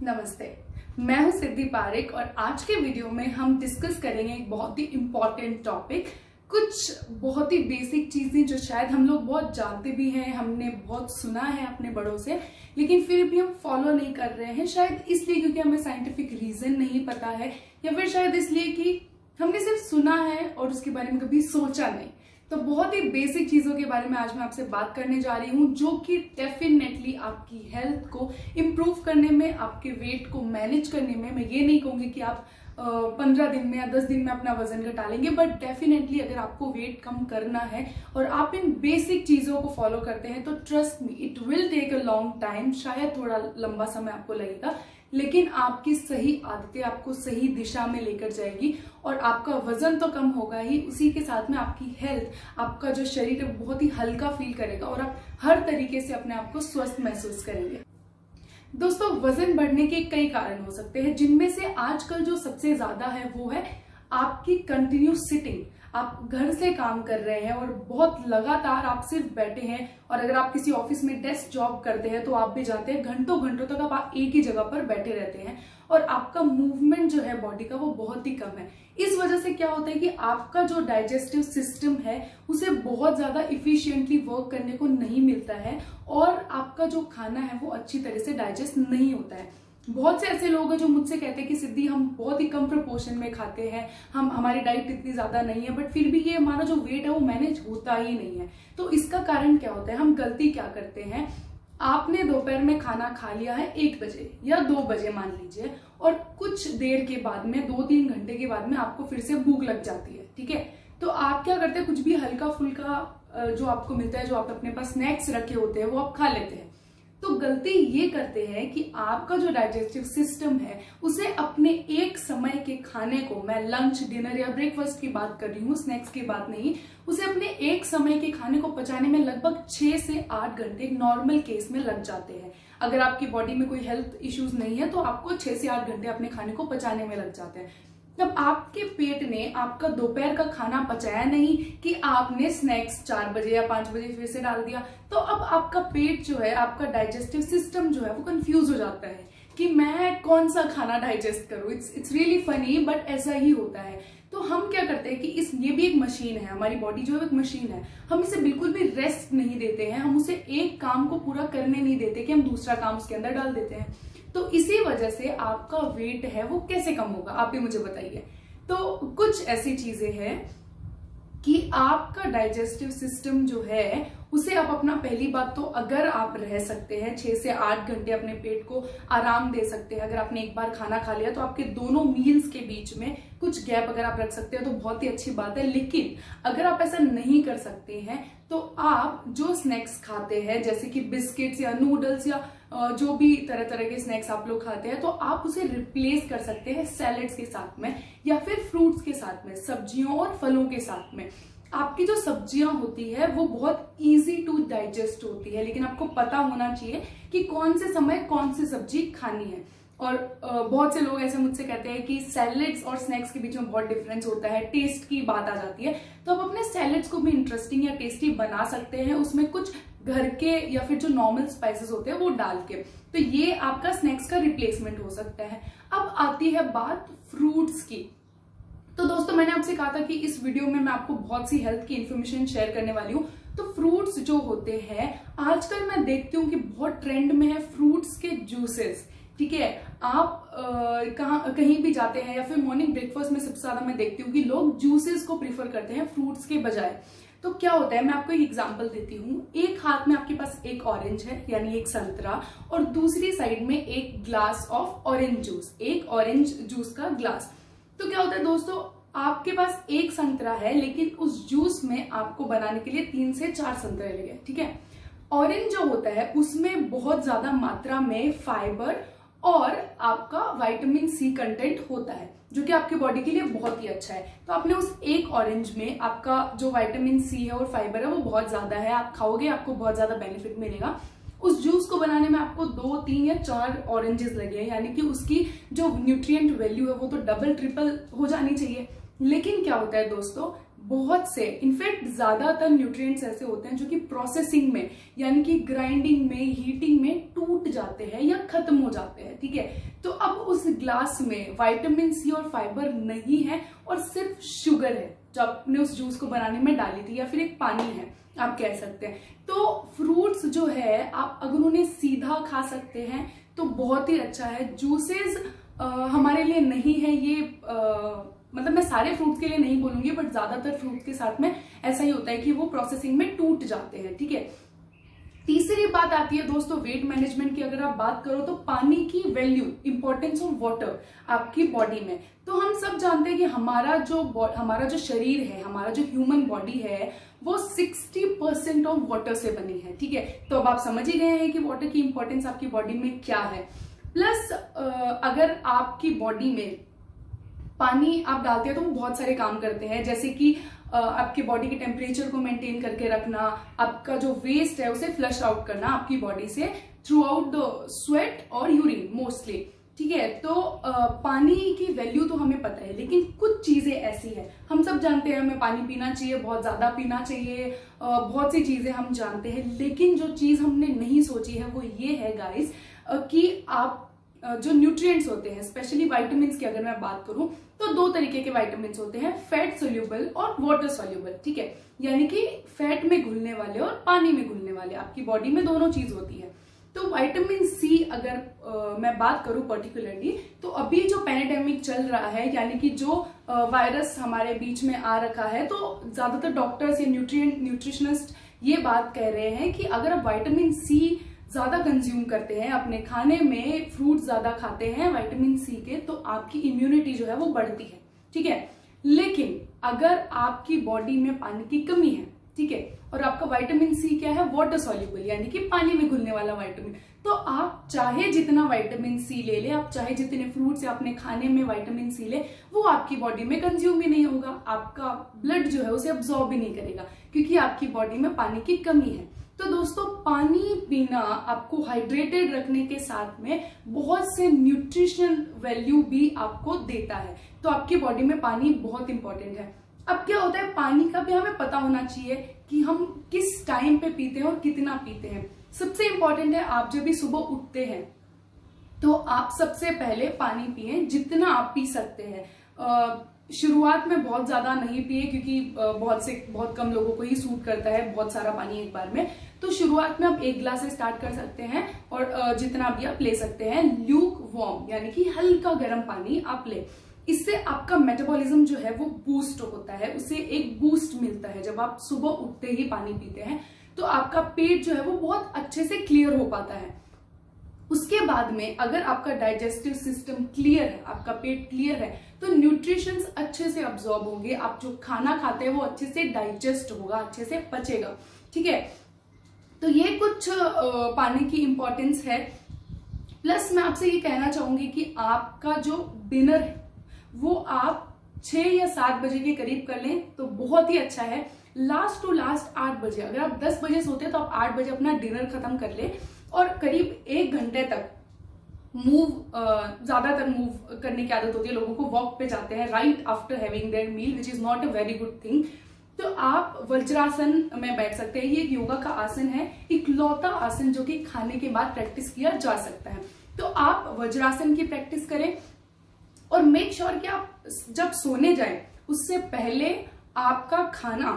नमस्ते, मैं हूं सिद्धि पारिक और आज के वीडियो में हम डिस्कस करेंगे एक बहुत ही इम्पोर्टेंट टॉपिक। कुछ बहुत ही बेसिक चीजें जो शायद हम लोग बहुत जानते भी हैं, हमने बहुत सुना है अपने बड़ों से, लेकिन फिर भी हम फॉलो नहीं कर रहे हैं। शायद इसलिए क्योंकि हमें साइंटिफिक रीजन नहीं पता है, या फिर शायद इसलिए कि हमने सिर्फ सुना है और उसके बारे में कभी सोचा नहीं। तो बहुत ही बेसिक चीजों के बारे में आज मैं आपसे बात करने जा रही हूँ, जो कि डेफिनेटली आपकी हेल्थ को इम्प्रूव करने में, आपके वेट को मैनेज करने में, मैं ये नहीं कहूंगी कि आप 15 दिन में या 10 दिन में अपना वजन घटा लेंगे, बट डेफिनेटली अगर आपको वेट कम करना है और आप इन बेसिक चीजों को फॉलो करते हैं तो trust me, it will take a long time, शायद थोड़ा लंबा समय आपको लगेगा, लेकिन आपकी सही आदतें आपको सही दिशा में लेकर जाएगी और आपका वजन तो कम होगा ही, उसी के साथ में आपकी हेल्थ, आपका जो शरीर है बहुत ही हल्का फील करेगा और आप हर तरीके से अपने आप को स्वस्थ महसूस करेंगे। दोस्तों, वजन बढ़ने के कई कारण हो सकते हैं, जिनमें से आजकल जो सबसे ज्यादा है वो है आपकी कंटिन्यू सिटिंग। आप घर से काम कर रहे हैं और बहुत लगातार आप सिर्फ बैठे हैं, और अगर आप किसी ऑफिस में डेस्क जॉब करते हैं तो आप भी जानते हैं घंटों घंटों तक आप एक ही जगह पर बैठे रहते हैं और आपका मूवमेंट जो है बॉडी का वो बहुत ही कम है। इस वजह से क्या होता है कि आपका जो डाइजेस्टिव सिस्टम है उसे बहुत ज्यादा इफिशिएंटली वर्क करने को नहीं मिलता है और आपका जो खाना है वो अच्छी तरह से डाइजेस्ट नहीं होता है। बहुत से ऐसे लोग हैं जो मुझसे कहते हैं कि सिद्धि, हम बहुत ही कम प्रपोर्शन में खाते हैं, हमारी डाइट इतनी ज्यादा नहीं है, बट फिर भी ये हमारा जो वेट है वो मैनेज होता ही नहीं है। तो इसका कारण क्या होता है? हम गलती क्या करते हैं? आपने दोपहर में खाना खा लिया है 1 बजे या 2 बजे मान लीजिए, और कुछ देर के बाद में 2-3 घंटे के बाद में आपको फिर से भूख लग जाती है, ठीक है? तो आप क्या करते हैं? कुछ भी हल्का फुल्का जो आपको मिलता है, जो आप अपने पास स्नैक्स रखे होते हैं, वो आप खा लेते हैं। तो गलती ये करते हैं कि आपका जो डाइजेस्टिव सिस्टम है उसे अपने एक समय के खाने को, मैं लंच, डिनर या ब्रेकफास्ट की बात कर रही हूँ, स्नैक्स की बात नहीं, उसे अपने एक समय के खाने को पचाने में लगभग 6 से 8 घंटे नॉर्मल केस में लग जाते हैं। अगर आपकी बॉडी में कोई हेल्थ इश्यूज नहीं है तो आपको 6 से 8 घंटे अपने खाने को पचाने में लग जाते हैं। जब आपके पेट ने आपका दोपहर का खाना पचाया नहीं कि आपने स्नैक्स 4 बजे या 5 बजे फिर से डाल दिया, तो अब आपका पेट जो है, आपका डाइजेस्टिव सिस्टम जो है वो कंफ्यूज हो जाता है कि मैं कौन सा खाना डाइजेस्ट करूं। इट्स रियली फनी, बट ऐसा ही होता है। तो हम क्या करते हैं कि ये भी एक मशीन है, हमारी बॉडी जो है एक मशीन है, हम इसे बिल्कुल भी रेस्ट नहीं देते हैं, हम उसे एक काम को पूरा करने नहीं देते कि हम दूसरा काम उसके अंदर डाल देते हैं। तो इसी वजह से आपका वेट है वो कैसे कम होगा, आप भी मुझे बताइए। तो कुछ ऐसी चीजें हैं कि आपका डाइजेस्टिव सिस्टम जो है उसे आप अपना, पहली बात तो अगर आप रह सकते हैं 6 से 8 घंटे अपने पेट को आराम दे सकते हैं, अगर आपने एक बार खाना खा लिया तो आपके दोनों मील्स के बीच में कुछ गैप अगर आप रख सकते हैं तो बहुत ही अच्छी बात है। लेकिन अगर आप ऐसा नहीं कर सकते हैं तो आप जो स्नैक्स खाते हैं, जैसे कि बिस्किट्स या नूडल्स या जो भी तरह तरह के स्नैक्स आप लोग खाते हैं, तो आप उसे रिप्लेस कर सकते हैं सैलेड्स के साथ में या फिर फ्रूट्स के साथ में, सब्जियों और फलों के साथ में। आपकी जो सब्जियां होती है वो बहुत इजी टू डाइजेस्ट होती है, लेकिन आपको पता होना चाहिए कि कौन से समय कौन सी सब्जी खानी है। और बहुत से लोग ऐसे मुझसे कहते हैं कि सैलेड्स और स्नैक्स के बीच में बहुत डिफरेंस होता है, टेस्ट की बात आ जाती है। तो आप अपने सैलेड्स को भी इंटरेस्टिंग या टेस्टी बना सकते हैं, उसमें कुछ घर के या फिर जो नॉर्मल स्पाइसेस होते हैं वो डाल के। तो ये आपका स्नैक्स का रिप्लेसमेंट हो सकता है। अब आती है बात फ्रूट्स की। तो दोस्तों, मैंने आपसे कहा था कि इस वीडियो में मैं आपको बहुत सी हेल्थ की इंफॉर्मेशन शेयर करने वाली हूँ। तो फ्रूट्स जो होते हैं, आजकल मैं देखती हूँ कि बहुत ट्रेंड में है फ्रूट्स के जूसेस, ठीक है? आप कहीं भी जाते हैं या फिर मॉर्निंग ब्रेकफास्ट में सबसे ज्यादा मैं देखती हूँ कि लोग जूसेस को प्रीफर करते हैं फ्रूट्स के बजाय। तो क्या होता है, मैं आपको एक एग्जांपल देती हूँ। एक हाथ में आपके पास एक ऑरेंज है, यानी एक संतरा, और दूसरी साइड में एक ग्लास ऑफ ऑरेंज जूस, एक ऑरेंज जूस का ग्लास। तो क्या होता है दोस्तों, आपके पास एक संतरा है, लेकिन उस जूस में आपको बनाने के लिए 3 से 4 संतरे लगे, ठीक है? ऑरेंज जो होता है उसमें बहुत ज्यादा मात्रा में फाइबर और आपका विटामिन सी कंटेंट होता है, जो कि आपकी बॉडी के लिए बहुत ही अच्छा है। तो आपने उस एक ऑरेंज में आपका जो विटामिन सी है और फाइबर है वो बहुत ज्यादा है, आप खाओगे आपको बहुत ज्यादा बेनिफिट मिलेगा। उस जूस को बनाने में आपको 2, 3 या 4 ऑरेंजेस लगे, यानी कि उसकी जो न्यूट्रिएंट वैल्यू है वो तो डबल ट्रिपल हो जानी चाहिए। लेकिन क्या होता है दोस्तों, बहुत से इनफैक्ट ज्यादातर न्यूट्रिएंट्स ऐसे होते हैं जो कि प्रोसेसिंग में यानी कि ग्राइंडिंग में, हीटिंग में टूट जाते हैं या खत्म हो जाते हैं, ठीक है। तो अब उस ग्लास में विटामिन सी और फाइबर नहीं है और सिर्फ शुगर है जो आपने उस जूस को बनाने में डाली थी, या फिर एक पानी है आप कह सकते हैं। तो फ्रूट्स जो है आप अगर उन्हें सीधा खा सकते हैं तो बहुत ही अच्छा है। जूसेस हमारे लिए नहीं है ये, मतलब मैं सारे फ्रूट्स के लिए नहीं बोलूंगी, बट ज्यादातर फ्रूट के साथ में ऐसा ही होता है कि वो प्रोसेसिंग में टूट जाते हैं, ठीक है। तीसरी बात आती है दोस्तों वेट मैनेजमेंट की। अगर आप बात करो तो पानी की वैल्यू, इंपॉर्टेंस ऑफ वाटर आपकी बॉडी में। तो हम सब जानते हैं कि हमारा जो शरीर है, हमारा जो ह्यूमन बॉडी है वो 60% ऑफ वाटर से बनी है, ठीक है। तो अब आप समझ ही गए हैं कि वाटर की इंपॉर्टेंस आपकी बॉडी में क्या है। प्लस अगर आपकी बॉडी में पानी आप डालते हैं तो वो बहुत सारे काम करते हैं, जैसे कि आपकी बॉडी के टेम्परेचर को मेंटेन करके रखना, आपका जो वेस्ट है उसे फ्लश आउट करना आपकी बॉडी से थ्रू आउट द स्वेट और यूरिन मोस्टली, ठीक है। तो पानी की वैल्यू तो हमें पता है, लेकिन कुछ चीजें ऐसी है, हम सब जानते हैं हमें पानी पीना चाहिए, बहुत ज्यादा पीना चाहिए, बहुत सी चीजें हम जानते हैं, लेकिन जो चीज हमने नहीं सोची है वो ये है गाइस कि आप जो न्यूट्रिएंट्स होते हैं, स्पेशली विटामिन्स की अगर मैं बात करूं तो दो तरीके के विटामिन्स होते हैं, फैट सोल्यूबल और वाटर सोल्यूबल, ठीक है। यानी कि फैट में घुलने वाले और पानी में घुलने वाले, आपकी बॉडी में दोनों चीज होती है। तो विटामिन सी अगर मैं बात करूं पर्टिकुलरली, तो अभी जो पैंडेमिक चल रहा है, यानी कि जो वायरस हमारे बीच में आ रखा है, तो ज्यादातर डॉक्टर्स या न्यूट्रिशनिस्ट ये बात कह रहे हैं कि अगर आप विटामिन सी ज्यादा कंज्यूम करते हैं अपने खाने में, फ्रूट ज्यादा खाते हैं विटामिन सी के, तो आपकी इम्यूनिटी जो है वो बढ़ती है, ठीक है। लेकिन अगर आपकी बॉडी में पानी की कमी है, ठीक है, और आपका विटामिन सी क्या है, वाटर सॉल्युबल यानी कि पानी में घुलने वाला विटामिन, तो आप चाहे जितना विटामिन सी ले ले, आप चाहे जितने फ्रूट्स या अपने खाने में विटामिन सी ले, वो आपकी बॉडी में कंज्यूम ही नहीं होगा, आपका ब्लड जो है उसे अब्सॉर्ब ही नहीं करेगा, क्योंकि आपकी बॉडी में पानी की कमी है। तो दोस्तों पानी पीना आपको हाइड्रेटेड रखने के साथ में बहुत से न्यूट्रिशन वैल्यू भी आपको देता है। तो आपकी बॉडी में पानी बहुत इंपॉर्टेंट है। अब क्या होता है, पानी का भी हमें पता होना चाहिए कि हम किस टाइम पे पीते हैं और कितना पीते हैं। सबसे इंपॉर्टेंट है, आप जब भी सुबह उठते हैं तो आप सबसे पहले पानी पिए जितना आप पी सकते हैं। शुरुआत में बहुत ज्यादा नहीं पिए, क्योंकि बहुत कम लोगों को ही सूट करता है बहुत सारा पानी एक बार में। तो शुरुआत में आप 1 गिलास से स्टार्ट कर सकते हैं और जितना भी आप ले सकते हैं। ल्यूक वार्म यानी कि हल्का गर्म पानी आप ले, इससे आपका मेटाबॉलिज्म जो है वो बूस्ट होता है, उसे एक बूस्ट मिलता है। जब आप सुबह उठते ही पानी पीते हैं तो आपका पेट जो है वो बहुत अच्छे से क्लियर हो पाता है। उसके बाद में अगर आपका डाइजेस्टिव सिस्टम क्लियर है, आपका पेट क्लियर है, तो न्यूट्रिशंस अच्छे से अब्सॉर्ब होंगे, आप जो खाना खाते हैं वो अच्छे से डाइजेस्ट होगा, अच्छे से पचेगा, ठीक है। तो ये कुछ पानी की इंपॉर्टेंस है। प्लस मैं आपसे ये कहना चाहूंगी कि आपका जो डिनर है वो आप 6 या 7 बजे के करीब कर लें तो बहुत ही अच्छा है। लास्ट टू लास्ट 8 बजे, अगर आप 10 बजे सोते हैं तो आप 8 बजे अपना डिनर खत्म कर ले और करीब 1 घंटे तक ज्यादातर मूव करने की आदत होती है लोगों को, वॉक पे जाते हैं right after having their meal, which is not a very good thing. तो आप वज्रासन में बैठ सकते हैं। ये एक योगा का आसन है, इकलौता आसन जो कि खाने के बाद प्रैक्टिस किया जा सकता है। तो आप वज्रासन की प्रैक्टिस करें और मेक श्योर कि आप जब सोने जाएं उससे पहले आपका खाना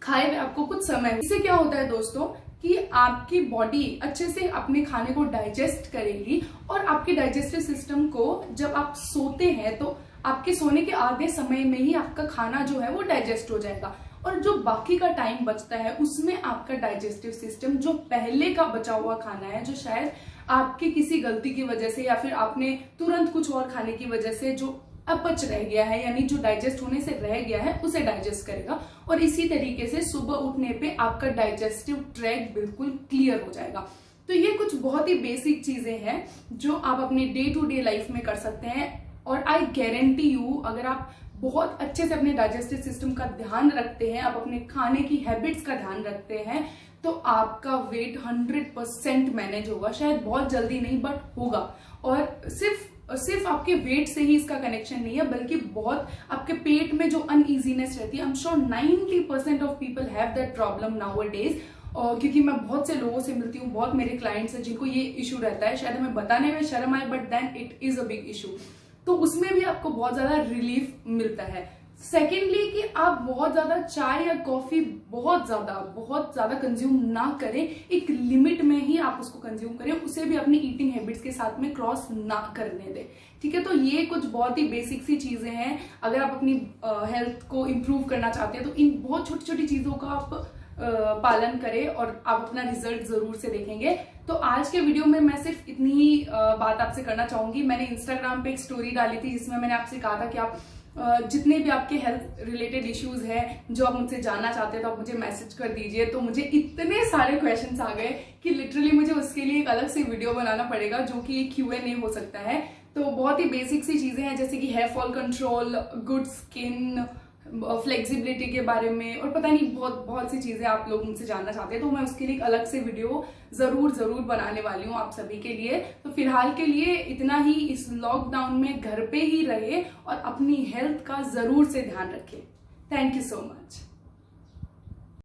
खाए हुए आपको कुछ समय। इससे क्या होता है दोस्तों कि आपकी बॉडी अच्छे से अपने खाने को डाइजेस्ट करेगी और आपके डाइजेस्टिव सिस्टम को जब आप सोते हैं तो आपके सोने के आधे समय में ही आपका खाना जो है वो डाइजेस्ट हो जाएगा, और जो बाकी का टाइम बचता है उसमें आपका डाइजेस्टिव सिस्टम जो पहले का बचा हुआ खाना है, जो शायद आपकी किसी गलती की वजह से या फिर आपने तुरंत कुछ और खाने की वजह से जो अपच रह गया है, यानी जो डाइजेस्ट होने से रह गया है, उसे डाइजेस्ट करेगा। और इसी तरीके से सुबह उठने पे आपका डाइजेस्टिव ट्रैक्ट बिल्कुल क्लियर हो जाएगा। तो ये कुछ बहुत ही बेसिक चीजें हैं जो आप अपने डे टू डे लाइफ में कर सकते हैं, और आई गारंटी यू अगर आप बहुत अच्छे से अपने डाइजेस्टिव सिस्टम का ध्यान रखते हैं, आप अपने खाने की हैबिट्स का ध्यान रखते हैं, तो आपका वेट 100% मैनेज होगा। शायद बहुत जल्दी नहीं, बट होगा। और सिर्फ सिर्फ आपके वेट से ही इसका कनेक्शन नहीं है, बल्कि बहुत आपके पेट में जो अनईजीनेस रहती है, I am sure 90% of people have that problem now days. क्योंकि मैं बहुत से लोगों से मिलती हूँ, बहुत मेरे क्लाइंट्स हैं जिनको ये इशू रहता है, शायद हमें बताने में शर्म आए but then it is a big issue. तो उसमें भी आपको बहुत ज्यादा रिलीफ मिलता है। सेकेंडली कि आप बहुत ज्यादा चाय या कॉफी बहुत ज्यादा कंज्यूम ना करें, एक लिमिट में ही आप उसको कंज्यूम करें, उसे भी अपनी ईटिंग हैबिट्स के साथ में क्रॉस ना करने दें। ठीक है, तो ये कुछ बहुत ही बेसिक सी चीजें हैं। अगर आप अपनी हेल्थ को इम्प्रूव करना चाहते हैं तो इन बहुत छोटी छोटी चीजों का आप पालन करें और आप अपना रिजल्ट जरूर से देखेंगे। तो आज के वीडियो में मैं सिर्फ इतनी ही बात आपसे करना चाहूंगी। मैंने इंस्टाग्राम पे एक स्टोरी डाली थी जिसमें मैंने आपसे कहा था कि आप जितने भी आपके हेल्थ रिलेटेड इश्यूज हैं जो आप मुझसे जानना चाहते हैं तो आप मुझे मैसेज कर दीजिए। तो मुझे इतने सारे क्वेश्चंस आ गए कि लिटरली मुझे उसके लिए एक अलग से वीडियो बनाना पड़ेगा, जो कि एक Q&A हो सकता है। तो बहुत ही बेसिक सी चीजें हैं जैसे कि hair fall control, good skin, flexibility के बारे में, और पता नहीं बहुत सी चीजें आप लोग मुझसे जानना चाहते हैं। तो मैं उसके लिए एक अलग से वीडियो जरूर बनाने वाली हूँ आप सभी के लिए। तो फिलहाल के लिए इतना ही। इस लॉकडाउन में घर पे ही रहे और अपनी हेल्थ का जरूर से ध्यान रखें। Thank you so much.